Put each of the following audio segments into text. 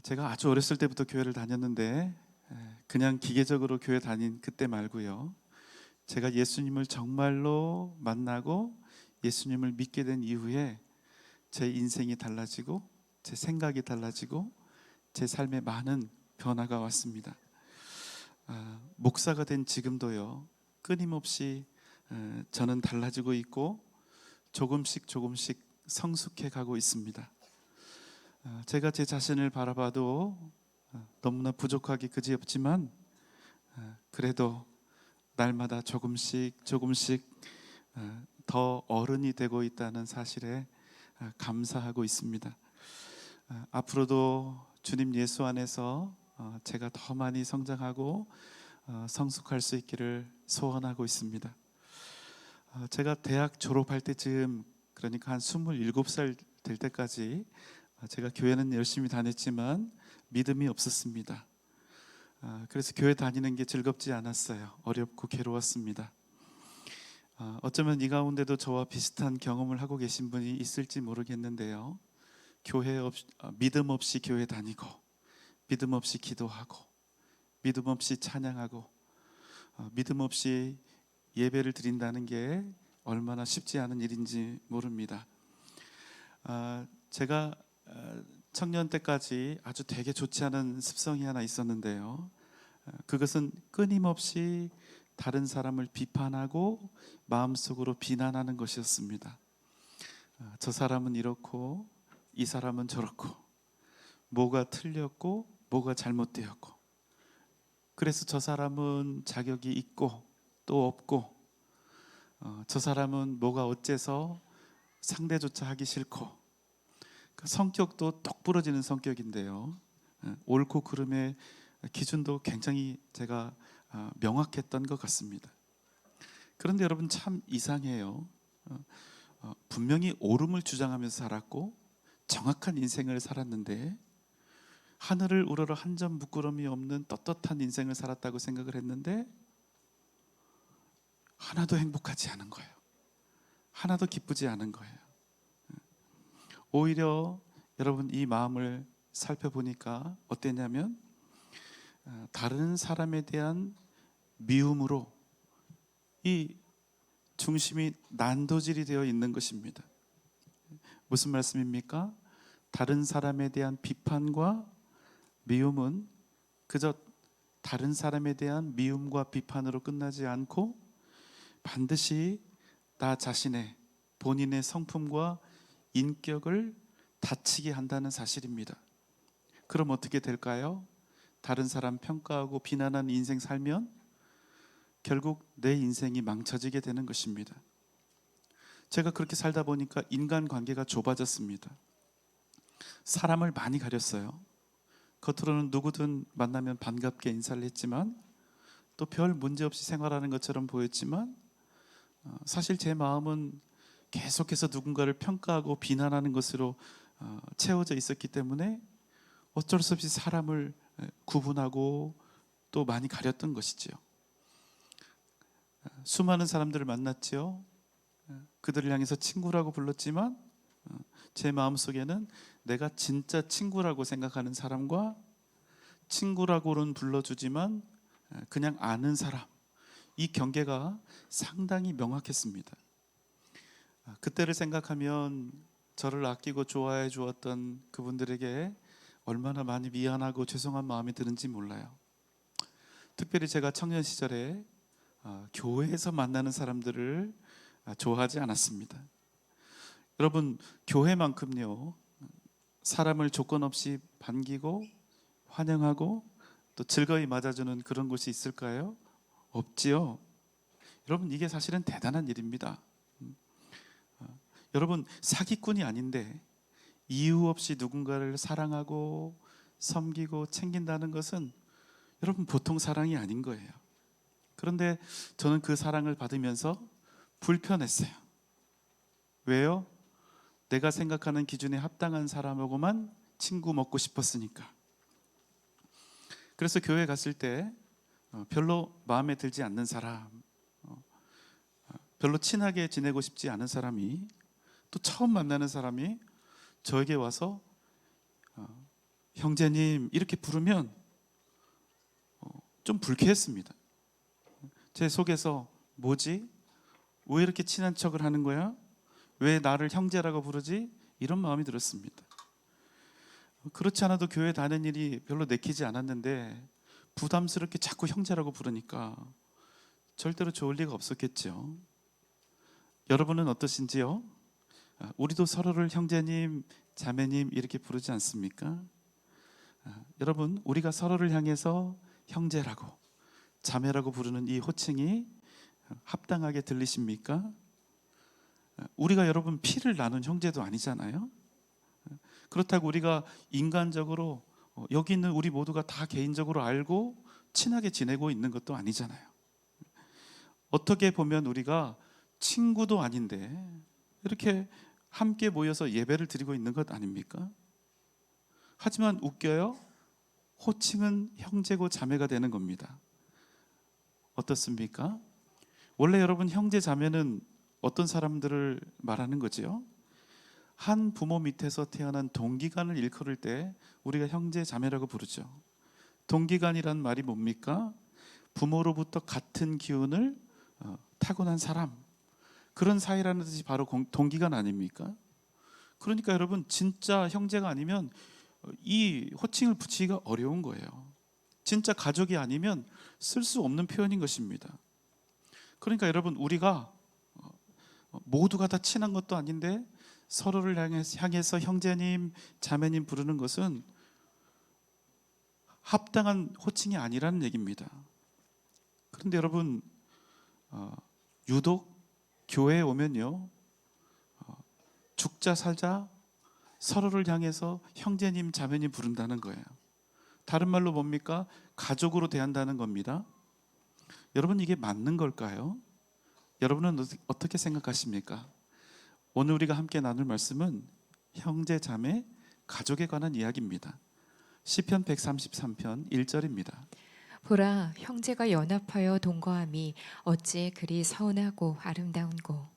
제가 아주 어렸을 때부터 교회를 다녔는데 그냥 기계적으로 교회 다닌 그때 말고요. 제가 예수님을 정말로 만나고 예수님을 믿게 된 이후에 제 인생이 달라지고 제 생각이 달라지고 제 삶에 많은 변화가 왔습니다. 목사가 된 지금도요. 끊임없이 저는 달라지고 있고 조금씩 성숙해 가고 있습니다. 제가 제 자신을 바라봐도 너무나 부족하기 그지없지만 그래도 날마다 조금씩 더 어른이 되고 있다는 사실에 감사하고 있습니다. 앞으로도 주님 예수 안에서 제가 더 많이 성장하고 성숙할 수 있기를 소원하고 있습니다. 제가 대학 졸업할 때쯤, 그러니까 한 27살 될 때까지 제가 교회는 열심히 다녔지만 믿음이 없었습니다. 그래서 교회 다니는 게 즐겁지 않았어요. 어렵고 괴로웠습니다. 어쩌면 이 가운데도 저와 비슷한 경험을 하고 계신 분이 있을지 모르겠는데요. 믿음 없이 교회 다니고 믿음 없이 기도하고 믿음 없이 찬양하고 믿음 없이 예배를 드린다는 게 얼마나 쉽지 않은 일인지 모릅니다. 제가 청년 때까지 아주 되게 좋지 않은 습성이 하나 있었는데요. 그것은 끊임없이 다른 사람을 비판하고 마음속으로 비난하는 것이었습니다. 저 사람은 이렇고 이 사람은 저렇고 뭐가 틀렸고 뭐가 잘못되었고, 그래서 저 사람은 자격이 있고 또 없고, 저 사람은 뭐가 어째서 상대조차 하기 싫고, 그 성격도 똑 부러지는 성격인데요. 옳고 그름의 기준도 굉장히 제가 명확했던 것 같습니다. 그런데 여러분, 참 이상해요. 분명히 옳음을 주장하면서 살았고 정확한 인생을 살았는데, 하늘을 우러러 한 점 부끄러움이 없는 떳떳한 인생을 살았다고 생각을 했는데 하나도 행복하지 않은 거예요. 하나도 기쁘지 않은 거예요. 오히려 여러분, 이 마음을 살펴보니까 어땠냐면 다른 사람에 대한 미움으로 이 중심이 난도질이 되어 있는 것입니다. 무슨 말씀입니까? 다른 사람에 대한 비판과 미움은 그저 다른 사람에 대한 미움과 비판으로 끝나지 않고 반드시 나 자신의 본인의 성품과 인격을 다치게 한다는 사실입니다. 그럼 어떻게 될까요? 다른 사람 평가하고 비난하는 인생 살면 결국 내 인생이 망쳐지게 되는 것입니다. 제가 그렇게 살다 보니까 인간관계가 좁아졌습니다. 사람을 많이 가렸어요. 겉으로는 누구든 만나면 반갑게 인사를 했지만 또 별 문제 없이 생활하는 것처럼 보였지만 사실 제 마음은 계속해서 누군가를 평가하고 비난하는 것으로 채워져 있었기 때문에 어쩔 수 없이 사람을 구분하고 또 많이 가렸던 것이지요. 수많은 사람들을 만났지요. 그들을 향해서 친구라고 불렀지만 제 마음속에는 내가 진짜 친구라고 생각하는 사람과 친구라고는 불러주지만 그냥 아는 사람, 이 경계가 상당히 명확했습니다. 그때를 생각하면 저를 아끼고 좋아해 주었던 그분들에게 얼마나 많이 미안하고 죄송한 마음이 드는지 몰라요. 특별히 제가 청년 시절에 교회에서 만나는 사람들을 좋아하지 않았습니다. 여러분, 교회만큼요 사람을 조건 없이 반기고 환영하고 또 즐거이 맞아주는 그런 곳이 있을까요? 없지요. 여러분, 이게 사실은 대단한 일입니다. 여러분, 사기꾼이 아닌데 이유 없이 누군가를 사랑하고 섬기고 챙긴다는 것은 여러분 보통 사랑이 아닌 거예요. 그런데 저는 그 사랑을 받으면서 불편했어요. 왜요? 내가 생각하는 기준에 합당한 사람하고만 친구 먹고 싶었으니까. 그래서 교회 갔을 때 별로 마음에 들지 않는 사람, 별로 친하게 지내고 싶지 않은 사람이, 또 처음 만나는 사람이 저에게 와서 형제님 이렇게 부르면 좀 불쾌했습니다. 제 속에서 뭐지? 왜 이렇게 친한 척을 하는 거야? 왜 나를 형제라고 부르지? 이런 마음이 들었습니다. 그렇지 않아도 교회 다니는 일이 별로 내키지 않았는데 부담스럽게 자꾸 형제라고 부르니까 절대로 좋을 리가 없었겠죠. 여러분은 어떠신지요? 우리도 서로를 형제님, 자매님 이렇게 부르지 않습니까? 여러분, 우리가 서로를 향해서 형제라고, 자매라고 부르는 이 호칭이 합당하게 들리십니까? 우리가 여러분 피를 나눈 형제도 아니잖아요. 그렇다고 우리가 인간적으로 여기 있는 우리 모두가 다 개인적으로 알고 친하게 지내고 있는 것도 아니잖아요. 어떻게 보면 우리가 친구도 아닌데 이렇게 함께 모여서 예배를 드리고 있는 것 아닙니까? 하지만 웃겨요. 호칭은 형제고 자매가 되는 겁니다. 어떻습니까? 원래 여러분 형제 자매는 어떤 사람들을 말하는 거지요? 한 부모 밑에서 태어난 동기간을 일컬을 때 우리가 형제 자매라고 부르죠. 동기간이란 말이 뭡니까? 부모로부터 같은 기운을 타고난 사람, 그런 사이라는 뜻이 바로 동기간 아닙니까? 그러니까 여러분 진짜 형제가 아니면 이 호칭을 붙이기가 어려운 거예요. 진짜 가족이 아니면 쓸 수 없는 표현인 것입니다. 그러니까 여러분 우리가 모두가 다 친한 것도 아닌데 서로를 향해서 형제님, 자매님 부르는 것은 합당한 호칭이 아니라는 얘기입니다. 그런데 여러분 유독 교회에 오면요 죽자 살자 서로를 향해서 형제님, 자매님 부른다는 거예요. 다른 말로 뭡니까? 가족으로 대한다는 겁니다. 여러분 이게 맞는 걸까요? 여러분은 어떻게 생각하십니까? 오늘 우리가 함께 나눌 말씀은 형제, 자매, 가족에 관한 이야기입니다. 시편 133편 1절입니다. 보라, 형제가 연합하여 동거함이 어찌 그리 선하고 아름다운고.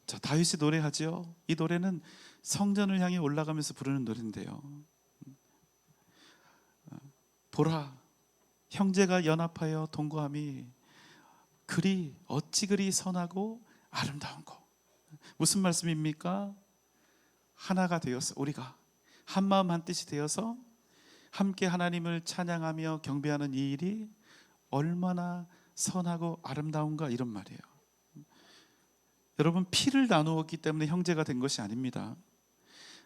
자, 다윗이 노래하죠. 이 노래는 성전을 향해 올라가면서 부르는 노래인데요. 보라, 형제가 연합하여 동거함이 어찌 그리 선하고 아름다운고. 무슨 말씀입니까? 하나가 되어서 우리가 한 마음 한 뜻이 되어서 함께 하나님을 찬양하며 경배하는 이 일이 얼마나 선하고 아름다운가, 이런 말이에요. 여러분 피를 나누었기 때문에 형제가 된 것이 아닙니다.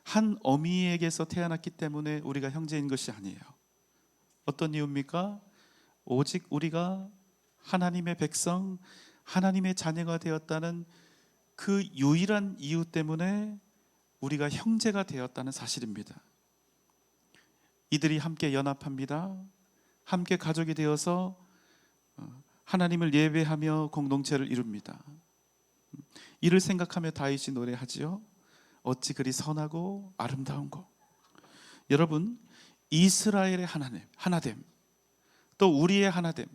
한 어미에게서 태어났기 때문에 우리가 형제인 것이 아니에요. 어떤 이유입니까? 오직 우리가 하나님의 백성, 하나님의 자녀가 되었다는 그 유일한 이유 때문에 우리가 형제가 되었다는 사실입니다. 이들이 함께 연합합니다. 함께 가족이 되어서 하나님을 예배하며 공동체를 이룹니다. 이를 생각하며 다윗이 노래하지요. 어찌 그리 선하고 아름다운고. 여러분, 이스라엘의 하나됨, 또 우리의 하나됨,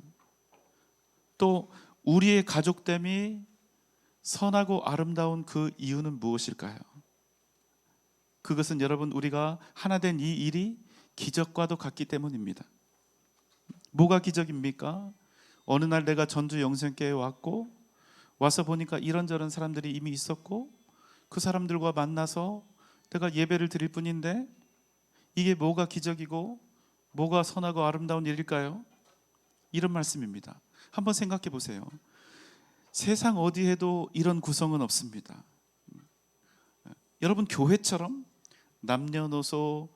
또 우리의 가족됨이 선하고 아름다운 그 이유는 무엇일까요? 그것은 여러분 우리가 하나 된 이 일이 기적과도 같기 때문입니다. 뭐가 기적입니까? 어느 날 내가 전주 영생교회에 와서 보니까 이런저런 사람들이 이미 있었고 그 사람들과 만나서 내가 예배를 드릴 뿐인데 이게 뭐가 기적이고 뭐가 선하고 아름다운 일일까요? 이런 말씀입니다. 한번 생각해 보세요. 세상 어디에도 이런 구성은 없습니다. 여러분 교회처럼 남녀노소,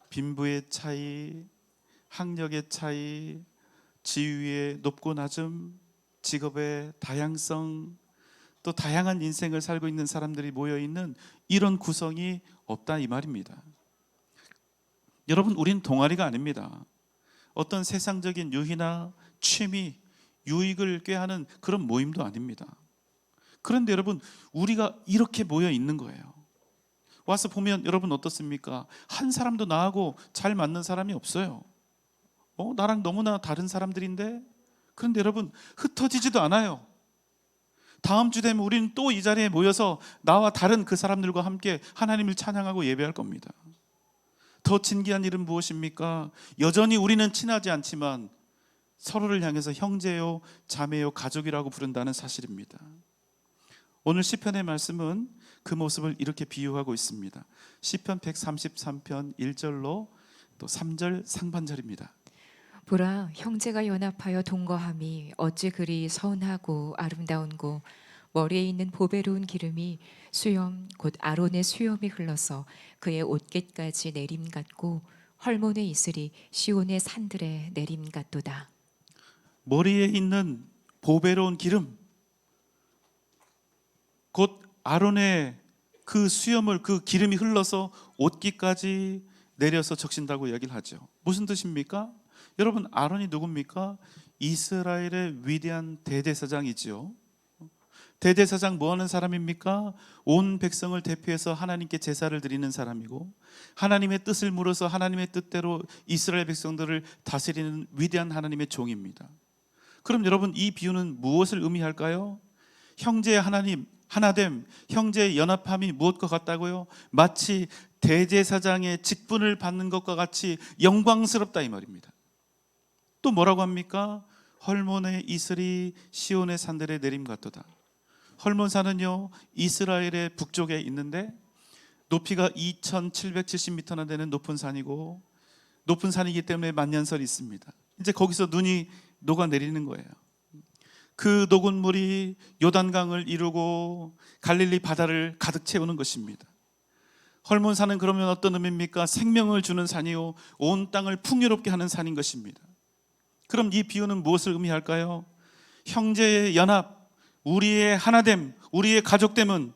빈부의 차이, 학력의 차이, 지위의 높고 낮음, 직업의 다양성, 또 다양한 인생을 살고 있는 사람들이 모여있는 이런 구성이 없다, 이 말입니다. 여러분 우린 동아리가 아닙니다. 어떤 세상적인 유희나 취미, 유익을 꾀하는 그런 모임도 아닙니다. 그런데 여러분 우리가 이렇게 모여 있는 거예요. 와서 보면 여러분 어떻습니까? 한 사람도 나하고 잘 맞는 사람이 없어요. 나랑 너무나 다른 사람들인데, 그런데 여러분 흩어지지도 않아요. 다음 주 되면 우리는 또 이 자리에 모여서 나와 다른 그 사람들과 함께 하나님을 찬양하고 예배할 겁니다. 더 진귀한 일은 무엇입니까? 여전히 우리는 친하지 않지만 서로를 향해서 형제요, 자매요, 가족이라고 부른다는 사실입니다. 오늘 시편의 말씀은 그 모습을 이렇게 비유하고 있습니다. 시편 133편 1절로 또 3절 상반절입니다. 보라, 형제가 연합하여 동거함이 어찌 그리 선하고 아름다운고, 머리에 있는 보배로운 기름이 수염 곧 아론의 수염이 흘러서 그의 옷깃까지 내림 같고, 헐몬의 이슬이 시온의 산들에 내림 같도다. 머리에 있는 보배로운 기름, 곧 아론의 그 수염을, 그 기름이 흘러서 옷깃까지 내려서 적신다고 이야기를 하죠. 무슨 뜻입니까? 여러분, 아론이 누굽니까? 이스라엘의 위대한 대제사장이지요. 대제사장 뭐 하는 사람입니까? 온 백성을 대표해서 하나님께 제사를 드리는 사람이고, 하나님의 뜻을 물어서 하나님의 뜻대로 이스라엘 백성들을 다스리는 위대한 하나님의 종입니다. 그럼 여러분, 이 비유는 무엇을 의미할까요? 형제의 하나님, 하나됨, 형제의 연합함이 무엇과 같다고요? 마치 대제사장의 직분을 받는 것과 같이 영광스럽다 이 말입니다. 또 뭐라고 합니까? 헐몬의 이슬이 시온의 산들에 내림 같도다. 헐몬산은요, 이스라엘의 북쪽에 있는데 높이가 2770m나 되는 높은 산이고, 높은 산이기 때문에 만년설이 있습니다. 이제 거기서 눈이 녹아내리는 거예요. 그 녹은 물이 요단강을 이루고 갈릴리 바다를 가득 채우는 것입니다. 헐몬산은 그러면 어떤 의미입니까? 생명을 주는 산이요, 온 땅을 풍요롭게 하는 산인 것입니다. 그럼 이 비유는 무엇을 의미할까요? 형제의 연합, 우리의 하나됨, 우리의 가족됨은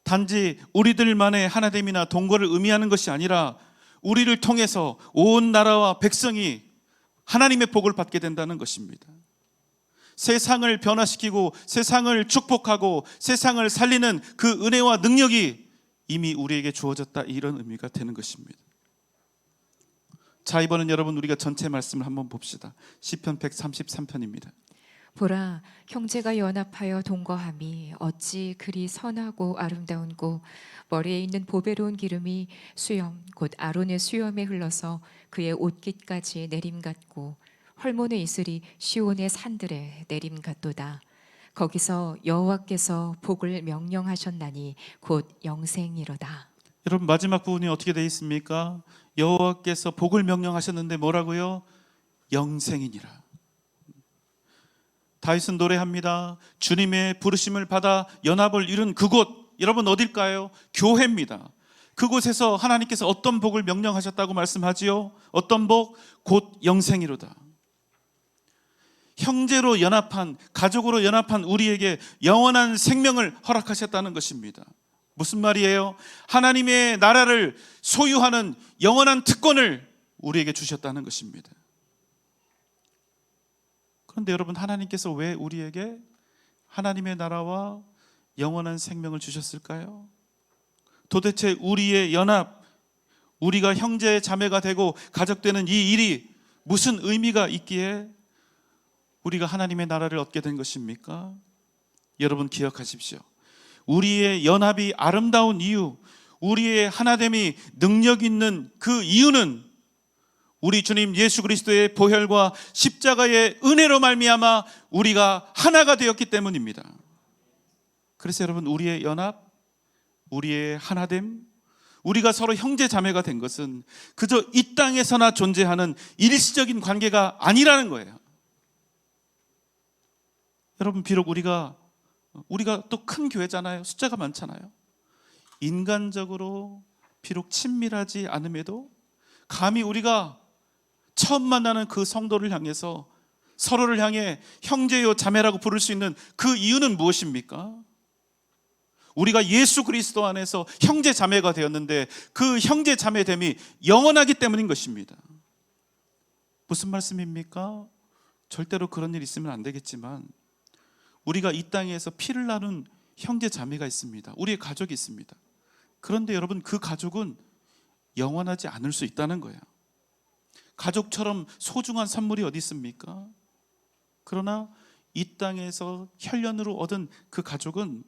단지 우리들만의 하나됨이나 동거를 의미하는 것이 아니라 우리를 통해서 온 나라와 백성이 하나님의 복을 받게 된다는 것입니다. 세상을 변화시키고 세상을 축복하고 세상을 살리는 그 은혜와 능력이 이미 우리에게 주어졌다, 이런 의미가 되는 것입니다. 자, 이번엔 여러분 우리가 전체 말씀을 한번 봅시다. 시편 133편입니다. 보라, 형제가 연합하여 동거함이 어찌 그리 선하고 아름다운고, 머리에 있는 보배로운 기름이 수염 곧 아론의 수염에 흘러서 그의 옷깃까지 내림 같고, 헐몬의 이슬이 시온의 산들에 내림 같도다. 거기서 여호와께서 복을 명령하셨나니 곧 영생이로다. 여러분, 마지막 부분이 어떻게 되어 있습니까? 여호와께서 복을 명령하셨는데 뭐라고요? 영생이니라. 다윗은 노래합니다. 주님의 부르심을 받아 연합을 이룬 그곳, 여러분 어딜까요? 교회입니다. 그곳에서 하나님께서 어떤 복을 명령하셨다고 말씀하지요? 어떤 복? 곧 영생이로다. 형제로 연합한, 가족으로 연합한 우리에게 영원한 생명을 허락하셨다는 것입니다. 무슨 말이에요? 하나님의 나라를 소유하는 영원한 특권을 우리에게 주셨다는 것입니다. 그런데 여러분, 하나님께서 왜 우리에게 하나님의 나라와 영원한 생명을 주셨을까요? 도대체 우리의 연합, 우리가 형제 자매가 되고 가족되는 이 일이 무슨 의미가 있기에 우리가 하나님의 나라를 얻게 된 것입니까? 여러분 기억하십시오. 우리의 연합이 아름다운 이유, 우리의 하나됨이 능력 있는 그 이유는 우리 주님 예수 그리스도의 보혈과 십자가의 은혜로 말미암아 우리가 하나가 되었기 때문입니다. 그래서 여러분, 우리의 연합, 우리의 하나됨, 우리가 서로 형제 자매가 된 것은 그저 이 땅에서나 존재하는 일시적인 관계가 아니라는 거예요. 여러분, 비록 우리가 또 큰 교회잖아요. 숫자가 많잖아요. 인간적으로 비록 친밀하지 않음에도 감히 우리가 처음 만나는 그 성도를 향해서 서로를 향해 형제요 자매라고 부를 수 있는 그 이유는 무엇입니까? 우리가 예수 그리스도 안에서 형제 자매가 되었는데 그 형제 자매됨이 영원하기 때문인 것입니다. 무슨 말씀입니까? 절대로 그런 일 있으면 안 되겠지만 우리가 이 땅에서 피를 나눈 형제 자매가 있습니다. 우리의 가족이 있습니다. 그런데 여러분, 그 가족은 영원하지 않을 수 있다는 거예요. 가족처럼 소중한 선물이 어디 있습니까? 그러나 이 땅에서 혈연으로 얻은 그 가족은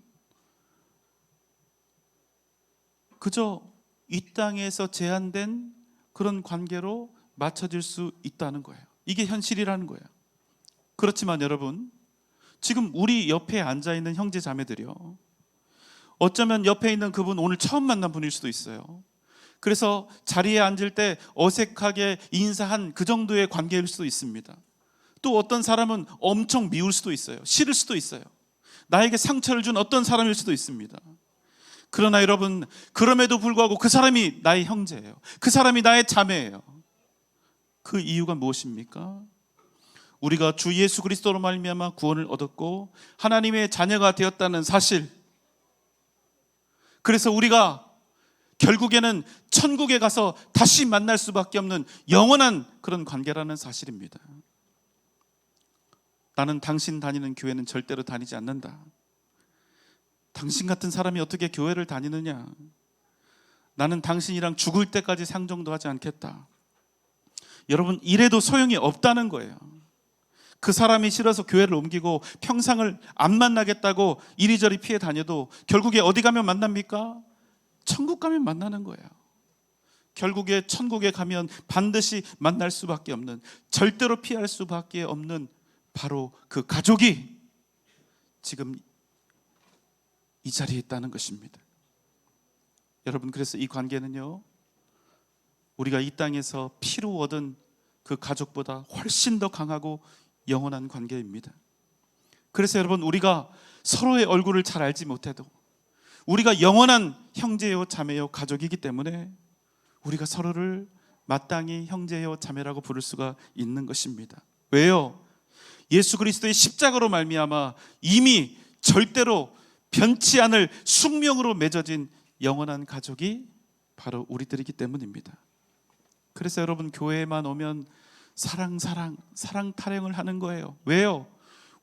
그저 이 땅에서 제한된 그런 관계로 맞춰질 수 있다는 거예요. 이게 현실이라는 거예요. 그렇지만 여러분, 지금 우리 옆에 앉아있는 형제 자매들이요, 어쩌면 옆에 있는 그분 오늘 처음 만난 분일 수도 있어요. 그래서 자리에 앉을 때 어색하게 인사한 그 정도의 관계일 수도 있습니다. 또 어떤 사람은 엄청 미울 수도 있어요. 싫을 수도 있어요. 나에게 상처를 준 어떤 사람일 수도 있습니다. 그러나 여러분, 그럼에도 불구하고 그 사람이 나의 형제예요. 그 사람이 나의 자매예요. 그 이유가 무엇입니까? 우리가 주 예수 그리스도로 말미암아 구원을 얻었고 하나님의 자녀가 되었다는 사실, 그래서 우리가 결국에는 천국에 가서 다시 만날 수밖에 없는 영원한 그런 관계라는 사실입니다. 나는 당신 다니는 교회는 절대로 다니지 않는다. 당신 같은 사람이 어떻게 교회를 다니느냐? 나는 당신이랑 죽을 때까지 상종도 하지 않겠다. 여러분, 이래도 소용이 없다는 거예요. 그 사람이 싫어서 교회를 옮기고 평생을 안 만나겠다고 이리저리 피해 다녀도 결국에 어디 가면 만납니까? 천국 가면 만나는 거예요. 결국에 천국에 가면 반드시 만날 수밖에 없는, 절대로 피할 수밖에 없는 바로 그 가족이 지금 이 자리에 있다는 것입니다. 여러분, 그래서 이 관계는요, 우리가 이 땅에서 피로 얻은 그 가족보다 훨씬 더 강하고 영원한 관계입니다. 그래서 여러분, 우리가 서로의 얼굴을 잘 알지 못해도 우리가 영원한 형제요 자매요 가족이기 때문에 우리가 서로를 마땅히 형제요 자매라고 부를 수가 있는 것입니다. 왜요? 예수 그리스도의 십자가로 말미암아 이미 절대로 변치 않을 숙명으로 맺어진 영원한 가족이 바로 우리들이기 때문입니다. 그래서 여러분, 교회에만 오면 사랑 타령을 하는 거예요. 왜요?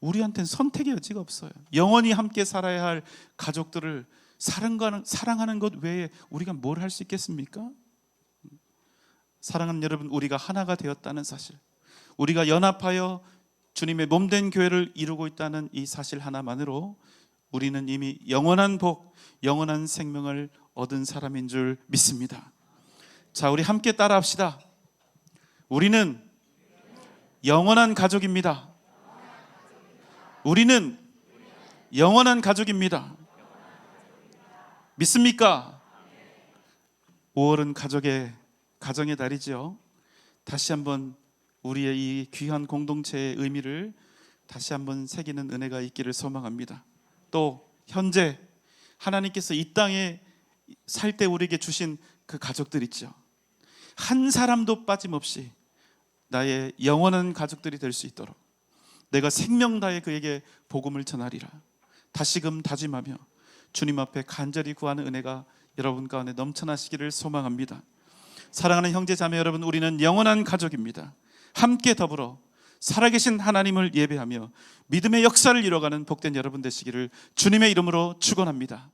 우리한테는 선택의 여지가 없어요. 영원히 함께 살아야 할 가족들을 사랑하는 것 외에 우리가 뭘 할 수 있겠습니까? 사랑하는 여러분, 우리가 하나가 되었다는 사실, 우리가 연합하여 주님의 몸된 교회를 이루고 있다는 이 사실 하나만으로 우리는 이미 영원한 복, 영원한 생명을 얻은 사람인 줄 믿습니다. 자, 우리 함께 따라합시다. 우리는 영원한 가족입니다. 우리는 영원한 가족입니다. 믿습니까? 5월은 가정의 달이죠. 다시 한번 우리의 이 귀한 공동체의 의미를 다시 한번 새기는 은혜가 있기를 소망합니다. 또 현재 하나님께서 이 땅에 살 때 우리에게 주신 그 가족들 있죠. 한 사람도 빠짐없이 나의 영원한 가족들이 될 수 있도록 내가 생명 다해 그에게 복음을 전하리라 다시금 다짐하며 주님 앞에 간절히 구하는 은혜가 여러분 가운데 넘쳐나시기를 소망합니다. 사랑하는 형제 자매 여러분, 우리는 영원한 가족입니다. 함께 더불어 살아계신 하나님을 예배하며 믿음의 역사를 이뤄가는 복된 여러분 되시기를 주님의 이름으로 축원합니다.